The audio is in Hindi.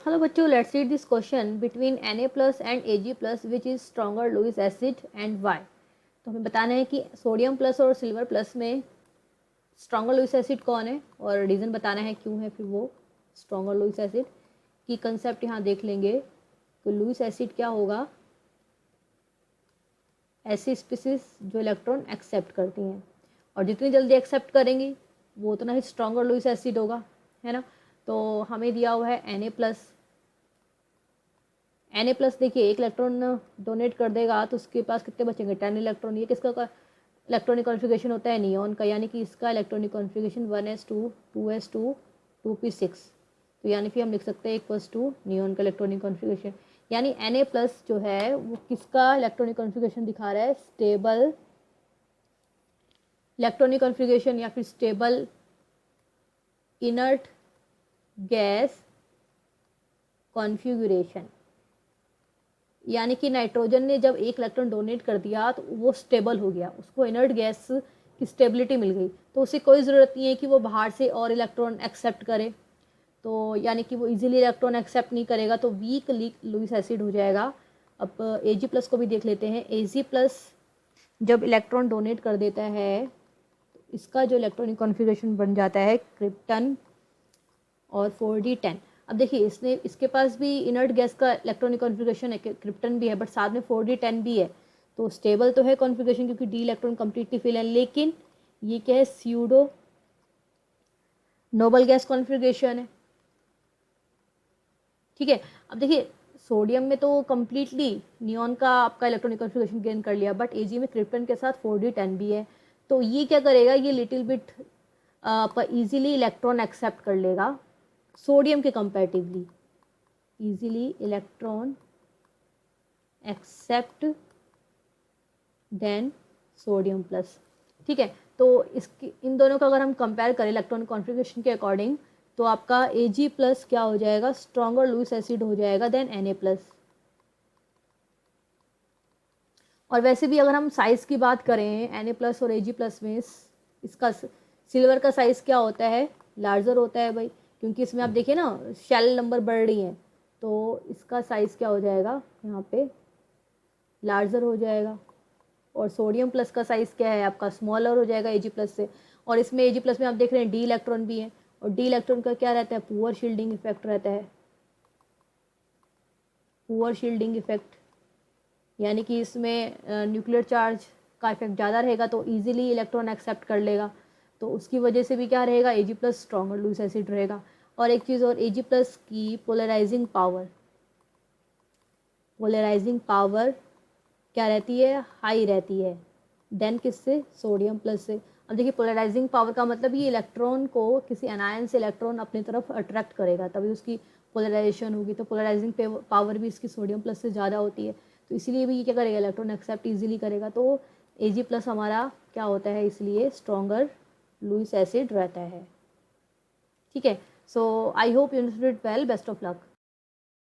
हेलो बच्चों, let's read this question between Na plus and Ag plus which is stronger Lewis acid and why. तो हमें बताना है कि सोडियम प्लस और सिल्वर प्लस में स्ट्रॉन्गर लुईस एसिड कौन है और रीज़न बताना है क्यों है फिर वो स्ट्रॉन्गर लुईस एसिड की कंसेप्ट यहाँ देख लेंगे। तो लुईस एसिड क्या होगा? ऐसी स्पीसीज जो इलेक्ट्रॉन एक्सेप्ट करती हैं और जितनी जल्दी एक्सेप्ट करेंगी वो उतना ही स्ट्रॉन्गर लुईस एसिड होगा, है ना। तो हमें दिया हुआ है Na प्लस। Na प्लस देखिए एक इलेक्ट्रॉन डोनेट कर देगा तो उसके पास कितने बचेंगे? 10 इलेक्ट्रॉन। ये किसका इलेक्ट्रॉनिक कॉन्फ़िगरेशन होता है? नियॉन का, यानी कि इसका electronic configuration 1s2 2s2 2p6। तो यानी कि हम लिख सकते हैं इक्वल्स टू नियॉन का इलेक्ट्रॉनिक कॉन्फ़िगरेशन। यानी Na प्लस जो है वो किसका इलेक्ट्रॉनिक कॉन्फ़िगरेशन दिखा रहा है? स्टेबल इलेक्ट्रॉनिक कॉन्फ़िगरेशन या फिर स्टेबल इनर्ट गैस कॉन्फ़िगरेशन। यानी कि नाइट्रोजन ने जब एक इलेक्ट्रॉन डोनेट कर दिया तो वो स्टेबल हो गया, उसको इनर्ट गैस की स्टेबिलिटी मिल गई, तो उसे कोई ज़रूरत नहीं है कि वो बाहर से और इलेक्ट्रॉन एक्सेप्ट करे। तो यानी कि वो इजीली इलेक्ट्रॉन एक्सेप्ट नहीं करेगा तो वीक लुईस एसिड हो जाएगा। अब Ag प्लस को भी देख लेते हैं। Ag प्लस जब इलेक्ट्रॉन डोनेट कर देता है तो इसका जो इलेक्ट्रॉनिक कॉन्फ़िगरेशन बन जाता है क्रिप्टन और 4d10। अब देखिए इसने इसके पास भी इनर्ट गैस का इलेक्ट्रॉनिक कॉन्फ़िगरेशन है, क्रिप्टन भी है, बट साथ में 4d10 भी है। तो स्टेबल तो है कॉन्फ़िगरेशन क्योंकि डी इलेक्ट्रॉन कम्प्लीटली फिल है, लेकिन ये क्या है? स्यूडो नोबल गैस कॉन्फ़िगरेशन है। ठीक है। अब देखिए सोडियम में तो कम्प्लीटली नियॉन का आपका इलेक्ट्रॉनिक कॉन्फ़िगरेशन गेन कर लिया, बट Ag में क्रिप्टन के साथ 4d10 भी है। तो ये क्या करेगा? ये लिटिल बिट पर इजीली इलेक्ट्रॉन एक्सेप्ट कर लेगा सोडियम के comparatively. Easily electron accept than sodium plus. ठीक है। तो इसकी इन दोनों का अगर हम कंपेयर करें इलेक्ट्रॉनिक कॉन्फ़िगरेशन के अकॉर्डिंग तो आपका Ag प्लस क्या हो जाएगा? स्ट्रॉन्गर लुईस एसिड हो जाएगा देन Na प्लस। और वैसे भी अगर हम साइज़ की बात करें Na प्लस और Ag प्लस में इसका सिल्वर का साइज़ क्या होता है? लार्जर होता है भाई, क्योंकि इसमें आप देखिए ना शेल नंबर बढ़ रही हैं, तो इसका साइज़ क्या हो जाएगा यहाँ पे? लार्जर हो जाएगा। और सोडियम प्लस का साइज़ क्या है आपका? स्मॉलर हो जाएगा Ag प्लस से। और इसमें Ag प्लस में आप देख रहे हैं डी इलेक्ट्रॉन भी है, और डी इलेक्ट्रॉन का क्या रहता है? पुअर शील्डिंग इफेक्ट रहता है। पुअर शील्डिंग इफेक्ट यानी कि इसमें न्यूक्लियर चार्ज का इफेक्ट ज़्यादा रहेगा तो ईजिली इलेक्ट्रॉन एक्सेप्ट कर लेगा। तो उसकी वजह से भी क्या रहेगा? Ag plus stronger Lewis acid रहेगा। और एक चीज़ और, Ag प्लस की पोलराइजिंग पावर क्या रहती है? हाई रहती है देन किससे? सोडियम प्लस से। अब देखिए पोलराइजिंग पावर का मतलब ये इलेक्ट्रॉन को किसी अनायन से इलेक्ट्रॉन अपनी तरफ अट्रैक्ट करेगा तभी उसकी पोलराइजेशन होगी। तो पोलराइजिंग पावर भी इसकी सोडियम प्लस से ज़्यादा होती है, तो इसीलिए भी ये क्या करेगा? इलेक्ट्रॉन एक्सेप्ट ईजिली करेगा। तो Ag प्लस हमारा क्या होता है? इसलिए स्ट्रॉन्गर लुईस एसिड रहता है। ठीक है। So I hope you understood it well. Best of luck.